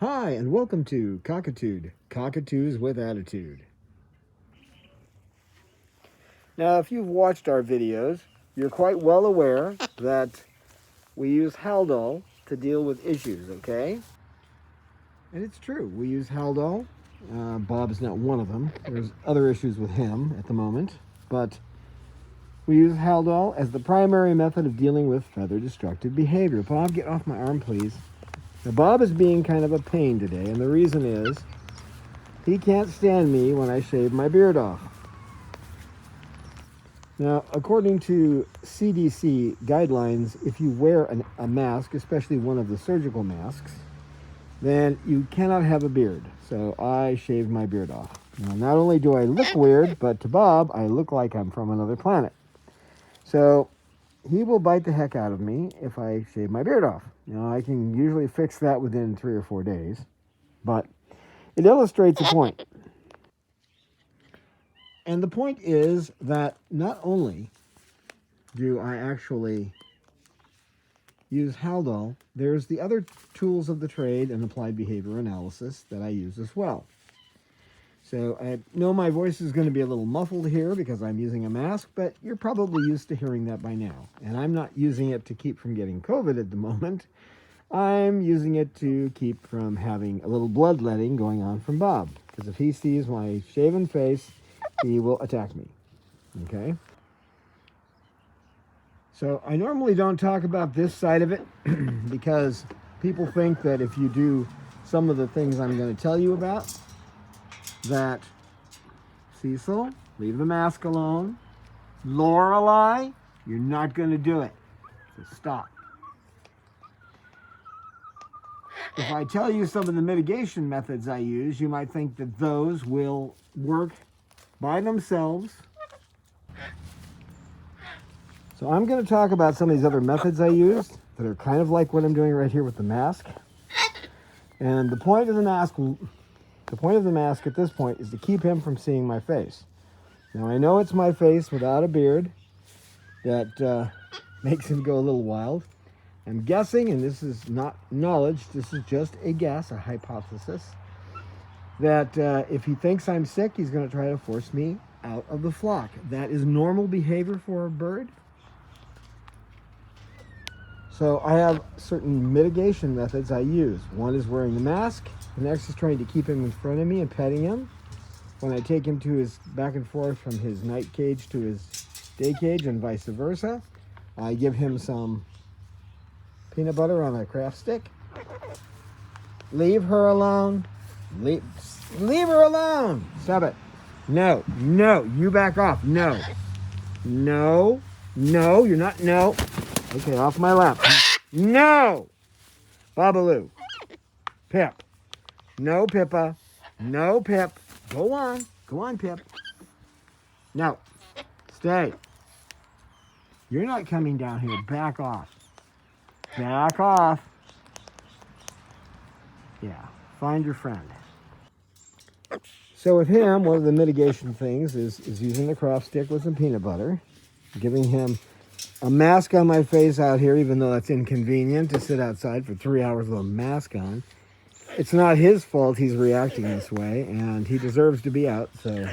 Hi, and welcome to Cockatude, Cockatoos with Attitude. Now, if you've watched our videos, you're quite well aware that we use Haldol to deal with issues, okay? And it's true, we use Haldol. Bob's not one of them. There's other issues with him at the moment, but we use Haldol as the primary method of dealing with feather-destructive behavior. Bob, get off my arm, please. Now, Bob is being kind of a pain today, and the reason is he can't stand me when I shave my beard off. Now, according to CDC guidelines, if you wear a mask, especially one of the surgical masks, then you cannot have a beard. So I shaved my beard off. Now, not only do I look weird, but to Bob, I look like I'm from another planet. So he will bite the heck out of me if I shave my beard off. I can usually fix that within 3 or 4 days, but it illustrates a point. And the point is that not only do I actually use Haldol, there's the other tools of the trade and applied behavior analysis that I use as well. So I know my voice is going to be a little muffled here because I'm using a mask, but you're probably used to hearing that by now. And I'm not using it to keep from getting COVID at the moment. I'm using it to keep from having a little bloodletting going on from Bob. Because if he sees my shaven face, he will attack me. Okay? So I normally don't talk about this side of it because people think that if you do some of the things I'm going to tell you about, that Cecil, leave the mask alone. Lorelei, you're not going to do it. So stop. If I tell you some of the mitigation methods I use, you might think that those will work by themselves. So I'm going to talk about some of these other methods I use that are kind of like what I'm doing right here with the mask. And the point of the mask at this point is to keep him from seeing my face. Now, I know it's my face without a beard that makes him go a little wild. I'm guessing, and this is not knowledge, this is just a guess, a hypothesis, that if he thinks I'm sick, he's going to try to force me out of the flock. That is normal behavior for a bird. So I have certain mitigation methods I use. One is wearing the mask. The next is trying to keep him in front of me and petting him. When I take him to his back and forth from his night cage to his day cage and vice versa, I give him some peanut butter on a craft stick. Leave her alone. Leave her alone. Stop it. No, you back off. No, you're not. No. Okay, off my lap. No. Babaloo. Pip. No, Pippa. No, Pip. Go on, Pip. No. Stay. You're not coming down here. Back off. Back off. Yeah, find your friend. So with him, one of the mitigation things is using the craft stick with some peanut butter, giving him a mask on my face out here, even though that's inconvenient to sit outside for 3 hours with a mask on. It's not his fault he's reacting this way, and he deserves to be out, so,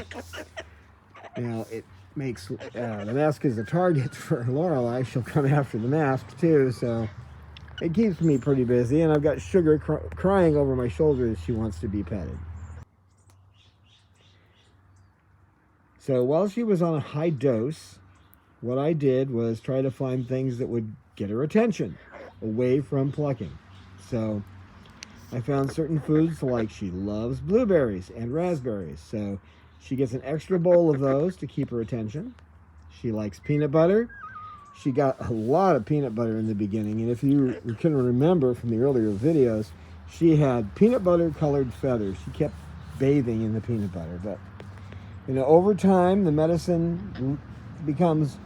it makes, the mask is a target for Lorelei. She'll come after the mask, too, so it keeps me pretty busy, and I've got Sugar crying over my shoulder as she wants to be petted. So while she was on a high dose, what I did was try to find things that would get her attention away from plucking. So I found certain foods, like she loves blueberries and raspberries. So she gets an extra bowl of those to keep her attention. She likes peanut butter. She got a lot of peanut butter in the beginning. And if you can remember from the earlier videos, she had peanut butter colored feathers. She kept bathing in the peanut butter. But, over time, the medicine becomes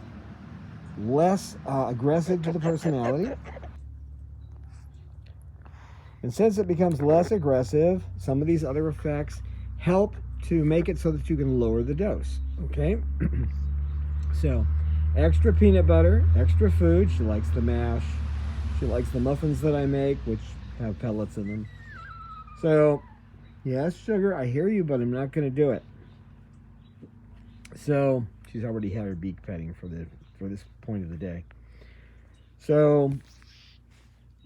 less aggressive to the personality. And since it becomes less aggressive, some of these other effects help to make it so that you can lower the dose. Okay? So, extra peanut butter, extra food. She likes the mash. She likes the muffins that I make, which have pellets in them. So, yes, Sugar, I hear you, but I'm not going to do it. So, she's already had her beak petting for this point of the day. So,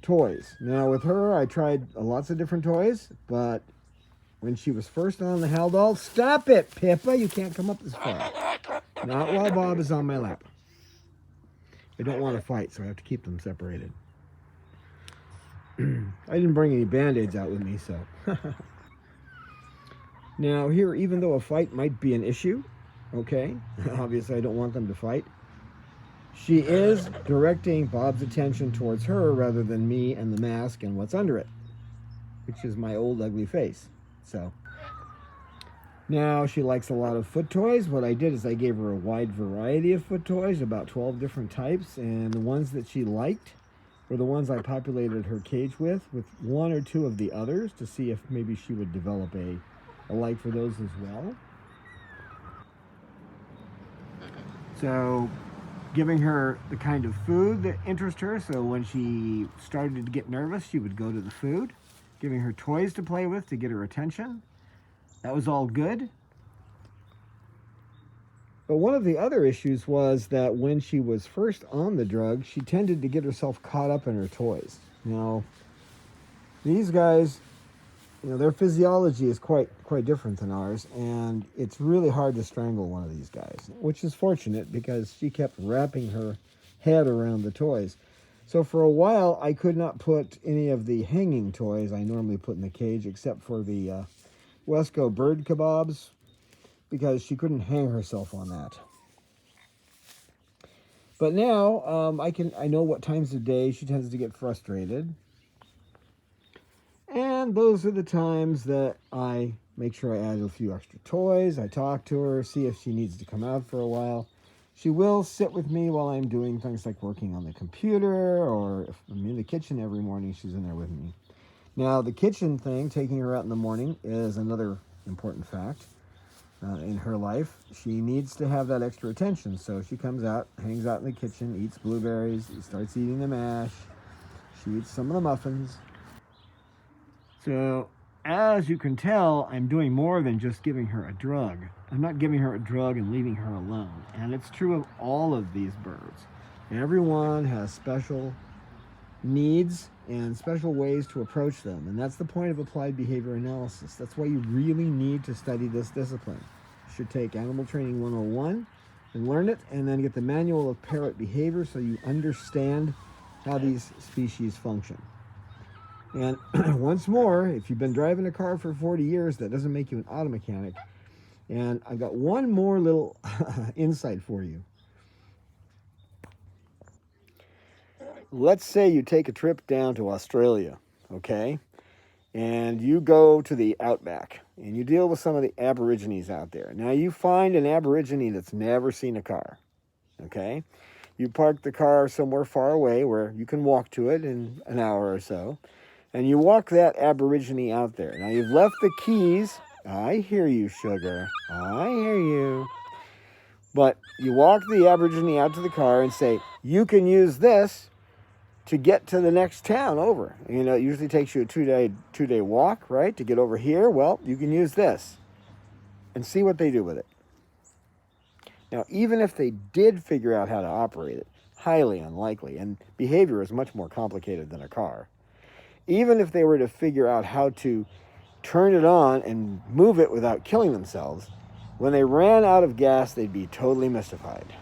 toys. Now, with her, I tried lots of different toys, but when she was first on the Haldol, stop it, Pippa! You can't come up this far. Not while Bob is on my lap. I don't want to fight, so I have to keep them separated. I didn't bring any Band-Aids out with me, so. Now, here, even though a fight might be an issue, okay, obviously I don't want them to fight, she is directing Bob's attention towards her rather than me and the mask and what's under it, which is my old ugly face. So, now she likes a lot of foot toys. What I did is I gave her a wide variety of foot toys, about 12 different types, and the ones that she liked were the ones I populated her cage with one or two of the others to see if maybe she would develop a like for those as well. So, giving her the kind of food that interests her, so when she started to get nervous, she would go to the food. Giving her toys to play with to get her attention. That was all good. But one of the other issues was that when she was first on the drug, she tended to get herself caught up in her toys. Now, these guys, their physiology is quite different than ours, and it's really hard to strangle one of these guys, which is fortunate because she kept wrapping her head around the toys. So for a while, I could not put any of the hanging toys I normally put in the cage, except for the Wesco bird kebabs, because she couldn't hang herself on that. But now I know what times of day she tends to get frustrated, and those are the times that I make sure I add a few extra toys. I talk to her, see if she needs to come out for a while. She will sit with me while I'm doing things like working on the computer, or if I'm in the kitchen every morning, she's in there with me. Now, the kitchen thing, taking her out in the morning, is another important fact. In her life, she needs to have that extra attention. So she comes out, hangs out in the kitchen, eats blueberries, starts eating the mash. She eats some of the muffins. So, as you can tell, I'm doing more than just giving her a drug. I'm not giving her a drug and leaving her alone. And it's true of all of these birds. Everyone has special needs and special ways to approach them. And that's the point of applied behavior analysis. That's why you really need to study this discipline. You should take Animal Training 101 and learn it, and then get the Manual of Parrot Behavior so you understand how these species function. And once more, if you've been driving a car for 40 years, that doesn't make you an auto mechanic. And I've got one more little insight for you. Let's say you take a trip down to Australia, okay? And you go to the outback, and you deal with some of the Aborigines out there. Now, you find an Aborigine that's never seen a car, okay? You park the car somewhere far away where you can walk to it in an hour or so, and you walk that Aborigine out there. Now, you've left the keys. I hear you, Sugar. I hear you. But you walk the Aborigine out to the car and say, you can use this to get to the next town over. It usually takes you a two-day walk, right, to get over here. Well, you can use this and see what they do with it. Now, even if they did figure out how to operate it, highly unlikely, and behavior is much more complicated than a car. Even if they were to figure out how to turn it on and move it without killing themselves, when they ran out of gas, they'd be totally mystified.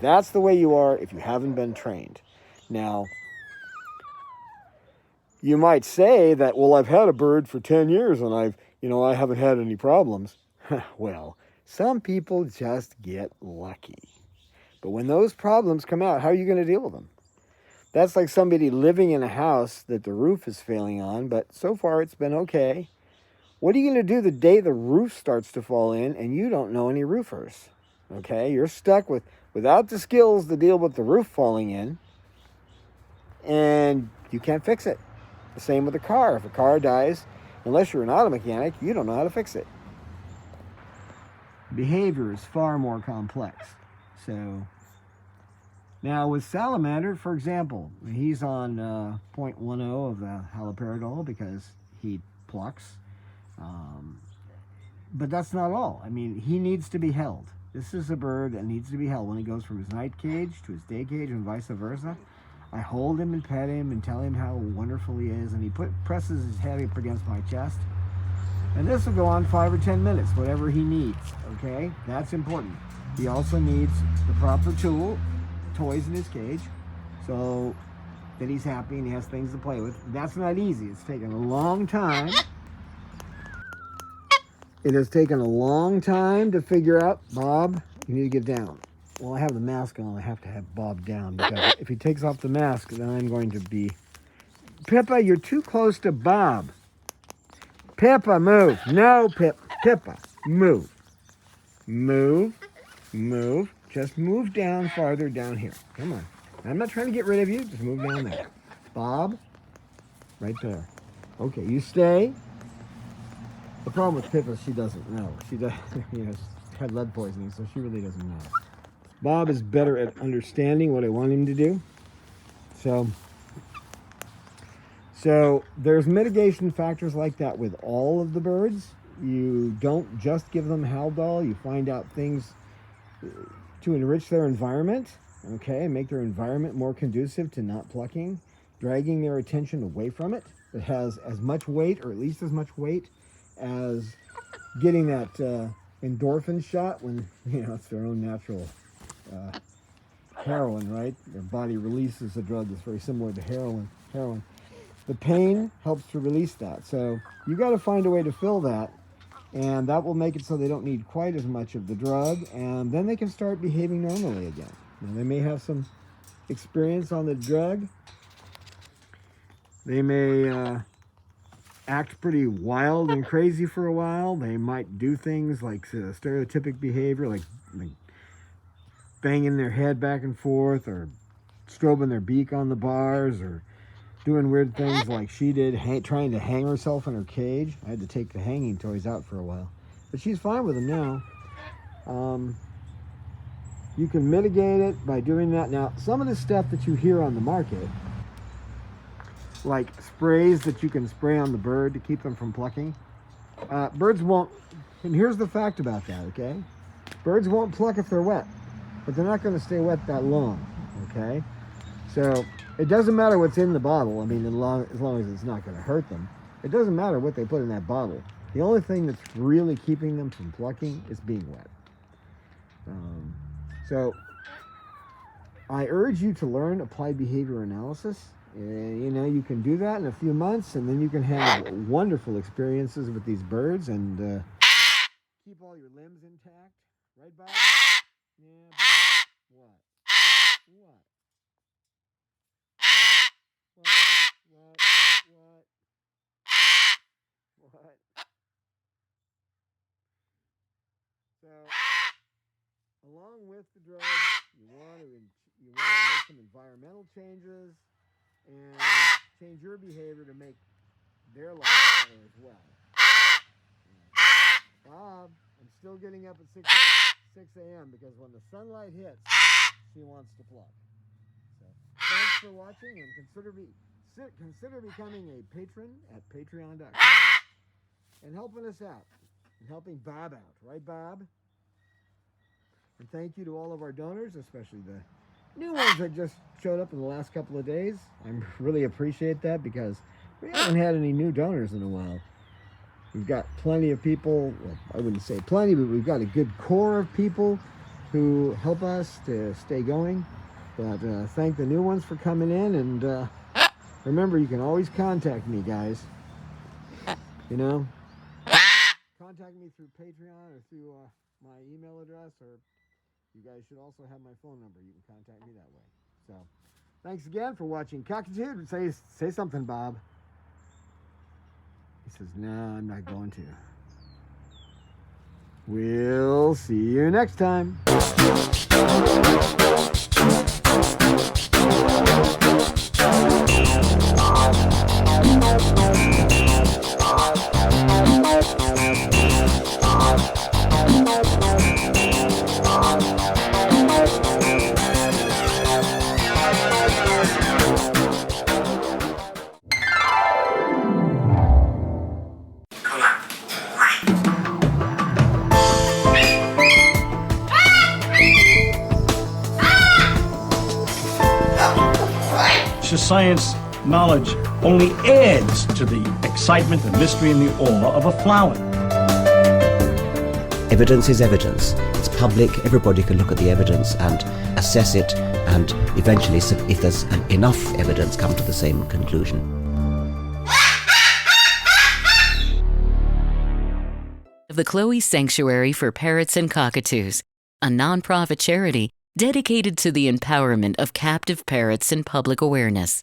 That's the way you are if you haven't been trained. Now, you might say that, well, I've had a bird for 10 years and I haven't had any problems. Well, some people just get lucky. But when those problems come out, how are you going to deal with them? That's like somebody living in a house that the roof is failing on, but so far it's been okay. What are you going to do the day the roof starts to fall in and you don't know any roofers? Okay, you're stuck without the skills to deal with the roof falling in, and you can't fix it. The same with a car. If a car dies, unless you're an auto mechanic, you don't know how to fix it. Behavior is far more complex. So, now with salamander, for example, he's on 0.10 of the haloperidol because he plucks. But that's not all. I mean, he needs to be held. This is a bird that needs to be held when he goes from his night cage to his day cage and vice versa. I hold him and pet him and tell him how wonderful he is, and he presses his head up against my chest. And this will go on 5 or 10 minutes, whatever he needs, okay? That's important. He also needs the proper toys in his cage, so that he's happy and he has things to play with. That's not easy. It's taken a long time. It has taken a long time to figure out, Bob, you need to get down. Well, I have the mask on. I have to have Bob down, because if he takes off the mask, then I'm going to be... Pippa, you're too close to Bob. Pippa, move. No, Pippa, move. Move. Just move down farther down here. Come on. I'm not trying to get rid of you. Just move down there. Bob, right there. Okay, you stay. The problem with Pippa, she doesn't know. She does, she's had lead poisoning, so she really doesn't know. Bob is better at understanding what I want him to do. So there's mitigation factors like that with all of the birds. You don't just give them Haldol. You find out things to enrich their environment, okay, make their environment more conducive to not plucking, dragging their attention away from it. It has as much weight, or at least as much weight, as getting that endorphin shot when, it's their own natural heroin, right? Their body releases a drug that's very similar to heroin. The pain helps to release that. So you got to find a way to fill that, and that will make it so they don't need quite as much of the drug, and then they can start behaving normally again. Now, they may have some experience on the drug. They may act pretty wild and crazy for a while. They might do things like stereotypic behavior, like banging their head back and forth, or strobing their beak on the bars, or doing weird things like she did, trying to hang herself in her cage. I had to take the hanging toys out for a while. But she's fine with them now. You can mitigate it by doing that. Now, some of the stuff that you hear on the market, like sprays that you can spray on the bird to keep them from plucking, birds won't, and here's the fact about that, okay? Birds won't pluck if they're wet, but they're not going to stay wet that long, okay? So it doesn't matter what's in the bottle. I mean, as long as it's not going to hurt them. It doesn't matter what they put in that bottle. The only thing that's really keeping them from plucking is being wet. So I urge you to learn applied behavior analysis. You can do that in a few months, and then you can have wonderful experiences with these birds and keep all your limbs intact. Right, Bob? Yeah, Bob. What? So, along with the drugs, you want to make some environmental changes and change your behavior to make their lives better as well. Bob, I'm still getting up at 6 a.m. because when the sunlight hits, she wants to pluck. So, thanks for watching, and consider becoming a patron at patreon.com and helping us out and helping Bob out. Right, Bob? And thank you to all of our donors, especially the new ones that just showed up in the last couple of days. I really appreciate that, because we haven't had any new donors in a while. We've got plenty of people, well, I wouldn't say plenty, but we've got a good core of people who help us to stay going. But thank the new ones for coming in, and remember, you can always contact me, guys. Contact me through Patreon or through my email address, or you guys should also have my phone number. You can contact me that way. So, thanks again for watching Cockatude. Say something, Bob. He says, no, I'm not going to. We'll see you next time. science knowledge only adds to the excitement, the mystery, and the awe of a flower. Evidence is evidence. It's public. Everybody can look at the evidence and assess it, and eventually, if there's enough evidence, come to the same conclusion. The Chloe Sanctuary for Parrots and Cockatoos, a nonprofit charity dedicated to the empowerment of captive parrots and public awareness.